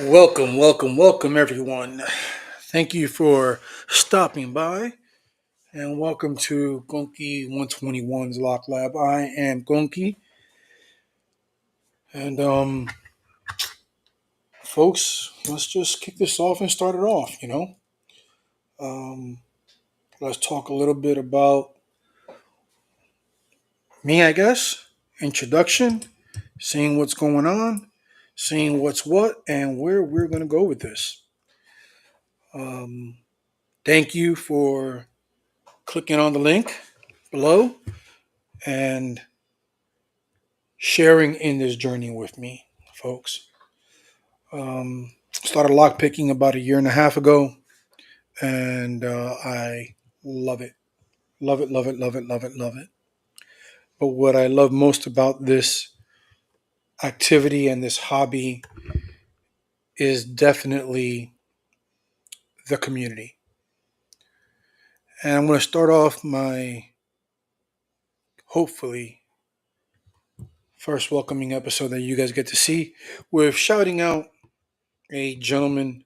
Welcome, everyone. Thank you for stopping by, and welcome to Conqui121's Lock Lab. I am Conqui, and folks, let's just kick this off and start it off. Um, let's talk a little bit about me, I guess. Introduction, seeing what's going on, seeing what's what, and where we're going to go with this. Um, Thank you for clicking on the link below and sharing in this journey with me, folks. Started lockpicking about a year and a half ago, and I love it. Love it, love it, love it, love it, love it. But what I love most about this activity and this hobby is definitely the community. And I'm going to start off my, hopefully, first welcoming episode that you guys get to see with shouting out a gentleman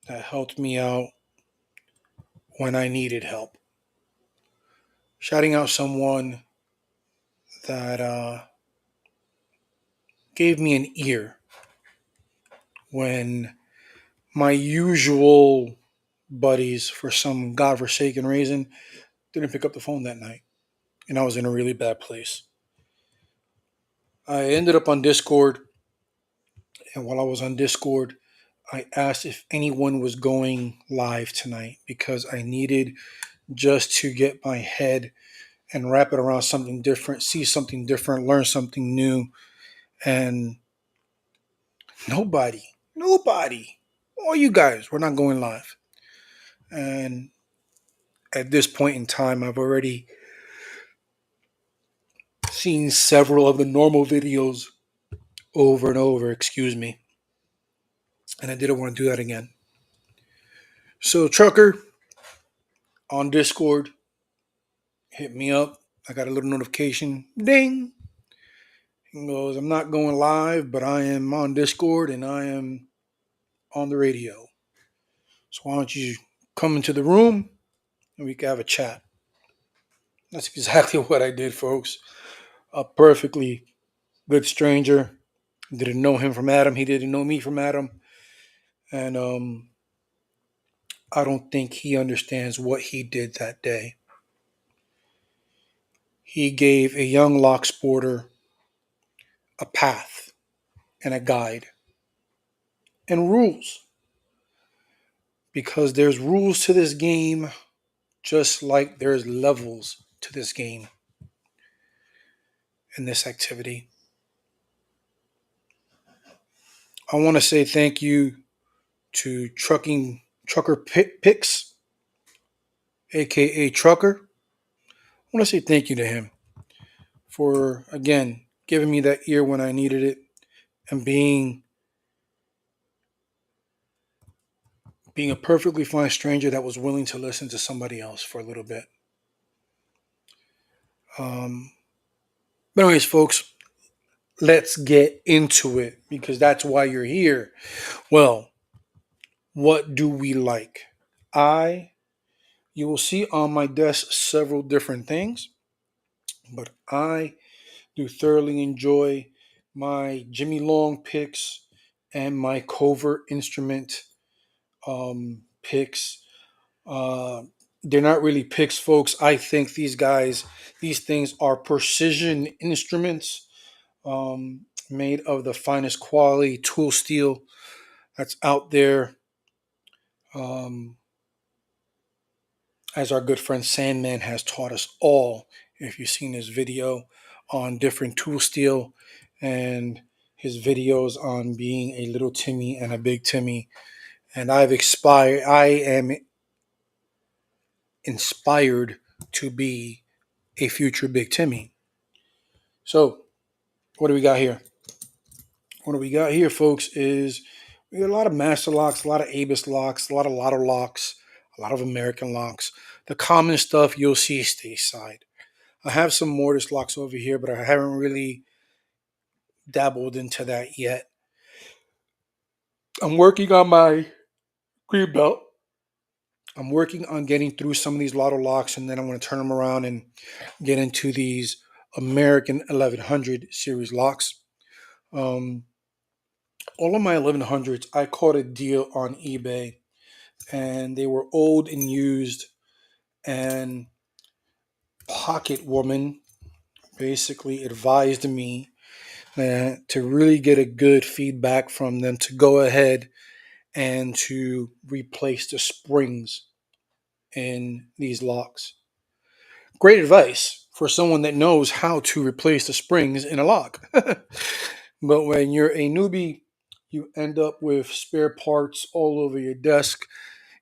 that helped me out when I needed help. Shouting out someone that gave me an ear when my usual buddies, for some godforsaken reason, didn't pick up the phone that night. And I was in a really bad place. I ended up on Discord. And while I was on Discord, I asked if anyone was going live tonight because I needed just to get my head and wrap it around something different, see something different, learn something new. And nobody, all you guys were not going live. And at this point in time, I've already seen several of the normal videos over and over, excuse me. And I didn't want to do that again. So, Trucker on Discord hit me up. I got a little notification. Ding. He goes, I'm not going live, but I am on Discord and I am on the radio. So, why don't you come into the room and we can have a chat? That's exactly what I did, folks. A perfectly good stranger. Didn't know him from Adam. He didn't know me from Adam. And I don't think he understands what he did that day. He gave a young Locksporter a path and a guide and rules. Because there's rules to this game, just like there's levels to this game and this activity. I want to say thank you to Trucker Picks, aka Trucker. I want to say thank you to him for, again, giving me that ear when I needed it and being a perfectly fine stranger that was willing to listen to somebody else for a little bit. Um, but anyways, folks, let's get into it because that's why you're here. Well, what do we like? You will see on my desk several different things, but I do thoroughly enjoy my Jimmy Long picks and my covert instrument picks. Uh, they're not really picks, folks. I think these things are precision instruments made of the finest quality tool steel that's out there. Um, as our good friend Sandman has taught us all, if you've seen his video on different tool steel and his videos on being a little Timmy and a big Timmy. And I am inspired to be a future Big Timmy. So, what do we got here? What do we got here, folks, is we got a lot of master locks, a lot of Abus locks, a lot of lotto locks, a lot of American locks. The common stuff you'll see stateside. I have some mortise locks over here, but I haven't really dabbled into that yet. I'm working on my green belt. I'm working on getting through some of these lotto locks, and then I'm going to turn them around and get into these American 1100 series locks. Um, all of my 1100s, I caught a deal on eBay, and they were old and used. And Pocket Woman basically advised me to really get a good feedback from them to go ahead and to replace the springs in these locks. Great advice for someone that knows how to replace the springs in a lock. But when you're a newbie, you end up with spare parts all over your desk.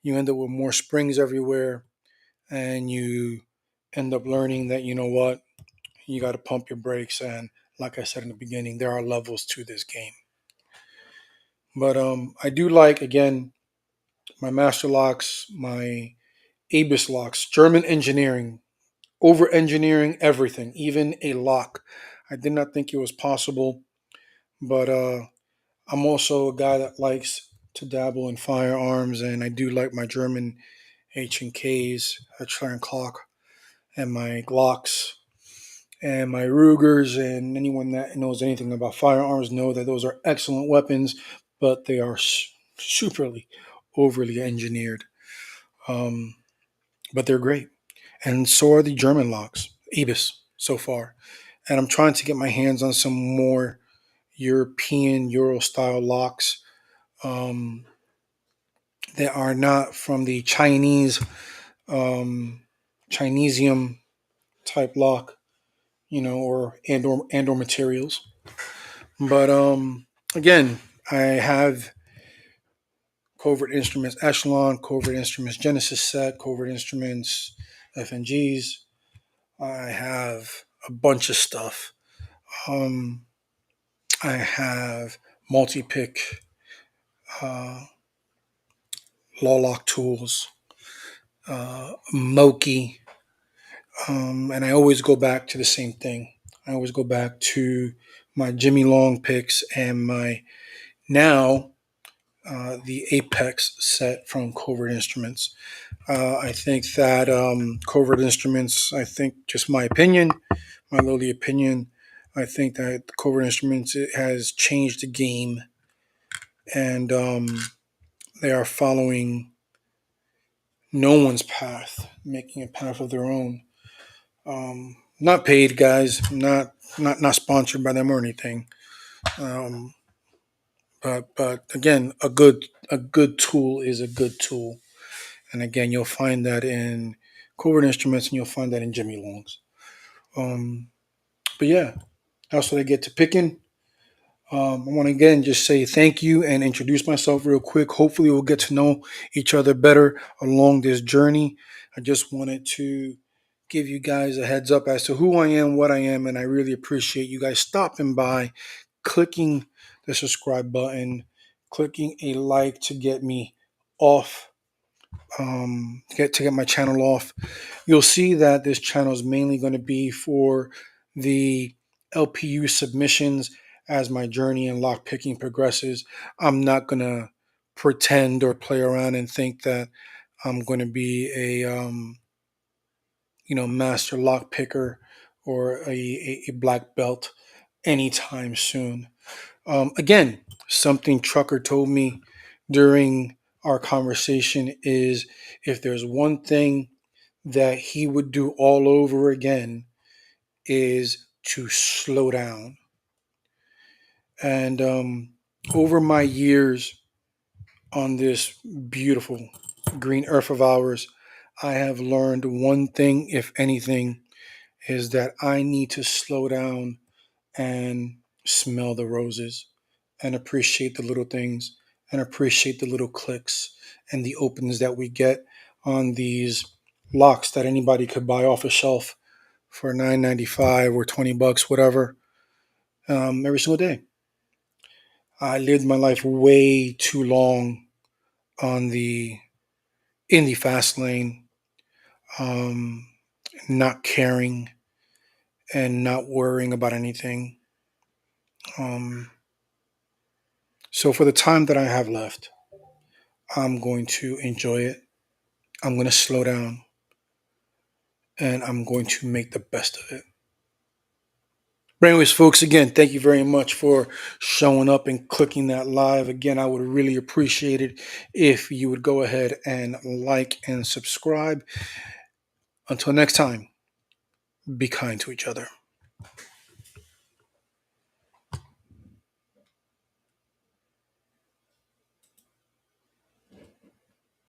You end up with more springs everywhere, and you end up learning that, you know what, you got to pump your brakes. And like I said in the beginning, there are levels to this game. But I do like, again, my master locks, my Abus locks, German engineering, over engineering everything, even a lock. I did not think it was possible, but I'm also a guy that likes to dabble in firearms, and I do like my German H&Ks, Heckler& Koch, and my Glocks, and my Rugers, and anyone that knows anything about firearms know that those are excellent weapons, but they are superly, overly engineered. Um, but they're great. And so are the German locks, Ibis, so far. And I'm trying to get my hands on some more European Euro style locks um, that are not from the Chinese Chinesium type lock, or materials. But again, I have Covert Instruments Echelon, Covert Instruments Genesis set, Covert Instruments FNGs. I have a bunch of stuff. Um, I have multi-pick uh, law lock tools, Moki, and I always go back to the same thing. I always go back to my Jimmy Long picks and my now the Apex set from Covert Instruments. I think that Covert Instruments, I think, just my opinion, my lowly opinion, I think that Covert Instruments, it has changed the game, and they are following no one's path, making a path of their own. Not paid, guys. Not sponsored by them or anything. Um, but again, a good tool is a good tool, and again, you'll find that in Covert Instruments, and you'll find that in Jimmy Long's. Um, but yeah, that's what I get to picking. I want to again just say thank you and introduce myself real quick. Hopefully, we'll get to know each other better along this journey. I just wanted to give you guys a heads up as to who I am, what I am, and I really appreciate you guys stopping by, clicking the subscribe button, clicking a like to get me off, get my channel off. You'll see that this channel is mainly going to be for the LPU submissions as my journey in lock picking progresses. I'm not going to pretend or play around and think that I'm going to be a master lock picker or a black belt anytime soon. Again, something Trucker told me during our conversation is, if there's one thing that he would do all over again, is to slow down. And over my years on this beautiful green earth of ours, I have learned one thing, if anything, is that I need to slow down and smell the roses and appreciate the little things and appreciate the little clicks and the opens that we get on these locks that anybody could buy off a shelf for $9.95 or $20, whatever, every single day. I lived my life way too long on the in the fast lane, um, not caring and not worrying about anything. Um, So for the time that I have left, I'm going to enjoy it. I'm going to slow down and I'm going to make the best of it. But anyways, folks, again, thank you very much for showing up and clicking that live. Again, I would really appreciate it if you would go ahead and like and subscribe. Until next time, be kind to each other.